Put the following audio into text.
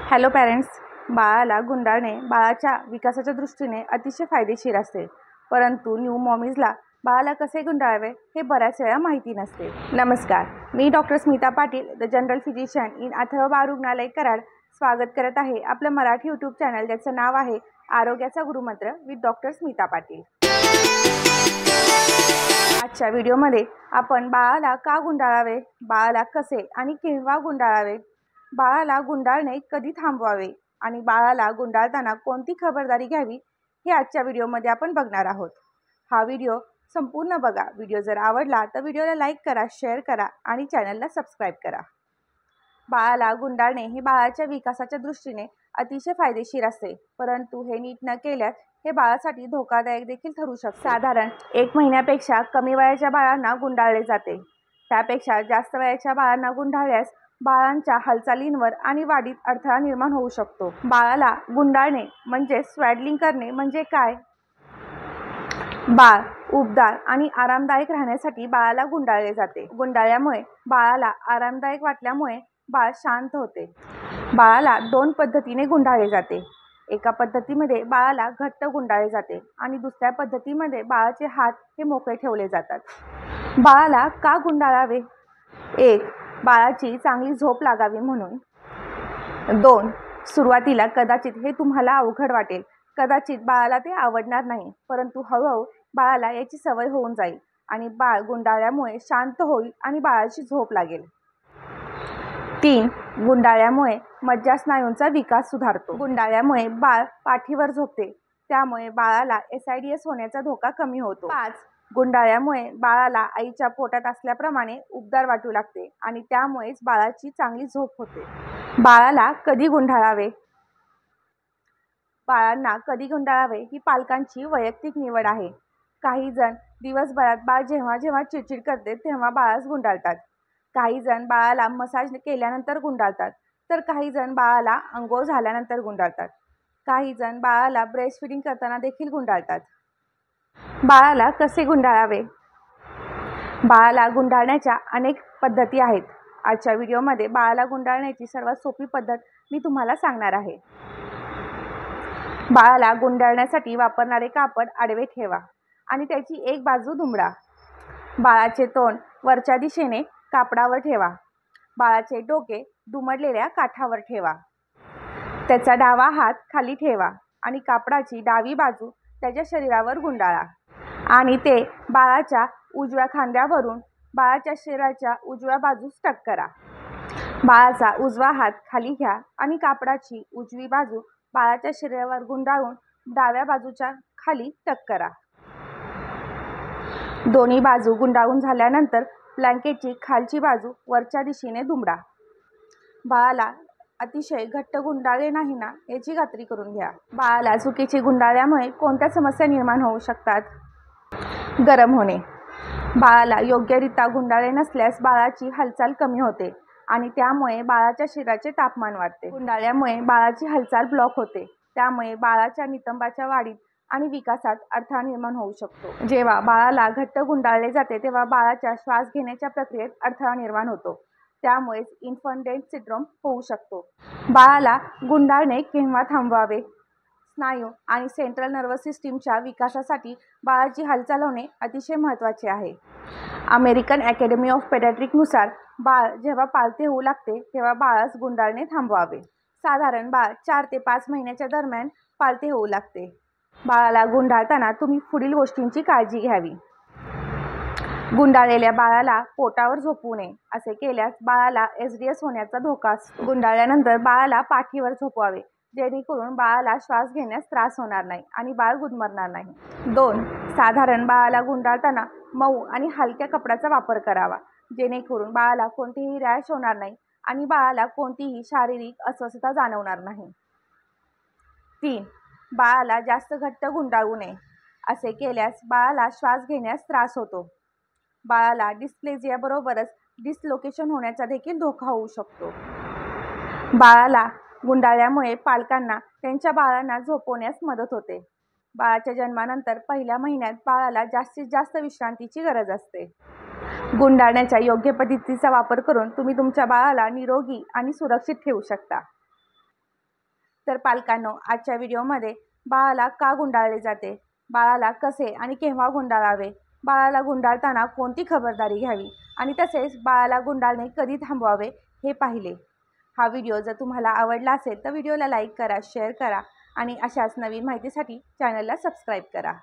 Hello parents, बाळाला गुंडाळणे बाळाच्या विकासाच्या दृष्टीने अतिशय फायदेशीर असते. परंतु न्यू मॉमीजला बाळाला कसे गुंडाळावे हे बऱ्याच वेळा माहिती नसते. नमस्कार, मी doctor Smita Patil, the general physician in Atharva Bal Rugnalay Karad, स्वागत करत आहे आपलं मराठी यूट्यूब चॅनल ज्याचं नाव आहे आरोग्याचा गुरुमंत्र विथ डॉक्टर स्मिता पाटील. आजच्या व्हिडिओमध्ये आपण बाळाला का गुंडाळावे, बाळाला कसे आणि केव्हा गुंडाळावे, बाळाला गुंडाळणे कधी थांबवावे आणि बाळाला गुंडाळताना कोणती खबरदारी घ्यावी हे आजच्या व्हिडिओमध्ये आपण बघणार आहोत. हा व्हिडिओ संपूर्ण बघा. व्हिडिओ जर आवडला तर व्हिडिओला लाईक करा, शेअर करा आणि चॅनलला सबस्क्राईब करा. बाळाला गुंडाळणे हे बाळाच्या विकासाच्या दृष्टीने अतिशय फायदेशीर असते, परंतु हे नीट न केल्यास हे बाळासाठी धोकादायक देखील ठरू शकते. साधारण 1 महिन्यापेक्षा कमी वयाच्या बाळांना गुंडाळले जाते. त्यापेक्षा जास्त वयाच्या बाळांना गुंडाळल्यास बाळांच्या हालचालींवर आणि वाढीत अडथळा निर्माण होऊ शकतो. बाळाला गुंडाळणे म्हणजे स्वॅडलिंग करणे म्हणजे काय? बाळ उबदार आणि आरामदायक राहण्यासाठी बाळाला गुंडाळले जाते. गुंडाळल्यामुळे बाळाला आरामदायक वाटल्यामुळे बाळ शांत होते. बाळाला 2 पद्धतीने गुंडाळले जाते. एका पद्धतीमध्ये बाळाला घट्ट गुंडाळले जाते आणि दुसऱ्या पद्धतीमध्ये बाळाचे हात हे मोकळे ठेवले जातात. बाळाला का गुंडाळावे? 1. बाळाची चांगली झोप लागावी म्हणून. 2. सुरुवातीला कदाचित हे तुम्हाला अवघड वाटेल, कदाचित बाळाला ते आवडणार नाही, परंतु हळूहळू बाळाला याची सवय होऊन जाईल आणि बाळ गुंडाळल्यामुळे शांत होईल आणि बाळाची झोप लागेल. 3. गुंडाळल्यामुळे मज्जास्नायूंचा विकास सुधारतो. गुंडाळल्यामुळे बाळ पाठीवर झोपते, त्यामुळे बाळाला SIDS होण्याचा धोका कमी होतो. 5. गुंडाळल्यामुळे बाळाला आईच्या पोटात असल्याप्रमाणे उबदार वाटू लागते आणि त्यामुळेच बाळाची चांगली झोप होते. बाळाला कधी गुंडाळावे? बाळांना कधी गुंडाळावे ही पालकांची वैयक्तिक निवड आहे. काही जण दिवसभरात बाळ जेव्हा जेव्हा चिडचिड करते तेव्हा बाळास गुंडाळतात. काही जण बाळाला मसाज केल्यानंतर गुंडाळतात, तर काही जण बाळाला अंघोळ झाल्यानंतर गुंडाळतात. काही जण बाळाला ब्रेस्ट फीडिंग करताना देखील गुंडाळतात. बाळाला कसे गुंडाळावे? बाळाला गुंडाळण्याच्या अनेक पद्धती आहेत. आजच्या व्हिडिओमध्ये बाळाला गुंडाळण्याची सर्वात सोपी पद्धत मी तुम्हाला सांगणार आहे. बाळाला गुंडाळण्यासाठी वापरणारे कापड आडवे ठेवा आणि त्याची एक बाजू दुमडा. बाळाचे तोंड वरच्या दिशेने कापडावर ठेवा. बाळाचे डोके दुमडलेल्या काठावर ठेवा. त्याचा डावा हात खाली ठेवा आणि कापडाची डावी बाजू त्याच्या शरीरावर गुंडाळा आणि ते बाळाच्या उजव्या खांद्यावरून बाळाच्या शरीराच्या उजव्या बाजूस टक करा. बाळाचा उजवा हात खाली घ्या आणि कापडाची उजवी बाजू बाळाच्या शरीरावर गुंडाळून डाव्या बाजूच्या खाली टक करा. दोन्ही बाजू गुंडाळून झाल्यानंतर ब्लँकेटची खालची बाजू वरच्या दिशेने दुमडा. बाळाला अतिशय घट्ट गुंडाळले नाही ना याची खात्री करून घ्या. बाळाला चुकीचे गुंडाळल्यामुळे कोणत्या समस्या निर्माण होऊ शकतात? गरम होणे. बाळाला योग्यरित्या गुंडाळले नसल्यास बाळाची हालचाल कमी होते आणि त्यामुळे बाळाच्या शरीराचे तापमान वाढते. गुंडाळल्यामुळे बाळाची हालचाल ब्लॉक होते, त्यामुळे बाळाच्या नितंबाच्या वाढीत आणि विकासात अडथळा निर्माण होऊ शकतो. जेव्हा बाळाला घट्ट गुंडाळले जाते तेव्हा बाळाच्या श्वास घेण्याच्या प्रक्रियेत अडथळा निर्माण होतो, त्यामुळेच इन्फंट डेथ सिंड्रोम होऊ शकतो. बाळाला गुंडाळणे केव्हा थांबवावे? स्नायू आणि सेंट्रल नर्वस सिस्टीमच्या विकासासाठी बाळाची हालचाल होणे अतिशय महत्त्वाचे आहे. अमेरिकन अकॅडमी ऑफ पेडियाट्रिक्सनुसार बाळ जेव्हा पालथे होऊ लागते तेव्हा बाळास गुंडाळणे थांबवावे. साधारण बाळ 4 ते 5 महिन्याच्या दरम्यान पालथे होऊ लागते. बाळाला गुंडाळताना तुम्ही पुढील गोष्टींची काळजी घ्यावी. गुंडाळलेल्या बाळाला पोटावर झोपवू नये. असे केल्यास बाळाला SIDS होण्याचा धोका असतो. गुंडाळल्यानंतर बाळाला पाठीवर झोपवावे, जेणेकरून बाळाला श्वास घेण्यास त्रास होणार नाही आणि बाळ गुदमरणार नाही. 2. साधारण बाळाला गुंडाळताना मऊ आणि हलक्या कपड्याचा वापर करावा, जेणेकरून बाळाला कोणतीही रॅश होणार नाही आणि बाळाला कोणतीही शारीरिक अस्वस्थता जाणवणार नाही. 3. बाळाला जास्त घट्ट गुंडाळू नये. असे केल्यास बाळाला श्वास घेण्यास त्रास होतो. बाळाला डिस्प्लेजियाबरोबरच डिसलोकेशन होण्याचा देखील धोका होऊ शकतो. बाळाला गुंडाळल्यामुळे पालकांना त्यांच्या बाळांना झोपवण्यास मदत होते. बाळाच्या जन्मानंतर पहिल्या महिन्यात बाळाला जास्तीत जास्त विश्रांतीची गरज असते. गुंडाळण्याच्या योग्य पद्धतीचा वापर करून तुम्ही तुमच्या बाळाला निरोगी आणि सुरक्षित ठेवू शकता. तर पालकांनो, आजच्या व्हिडिओमध्ये बाळाला का गुंडाळले जाते, बाळाला कसे आणि केव्हा गुंडाळावे, बाळाला गुंडाळताना कोणती खबरदारी घ्यावी आणि तसेच बाळाला गुंडाळणे कधी थांबवावे हे पाहिले. हा व्हिडिओ जर तुम्हाला आवडला असेल तर व्हिडिओला लाईक करा, शेअर करा आणि अशाच नवीन माहितीसाठी चॅनलला सबस्क्राईब करा.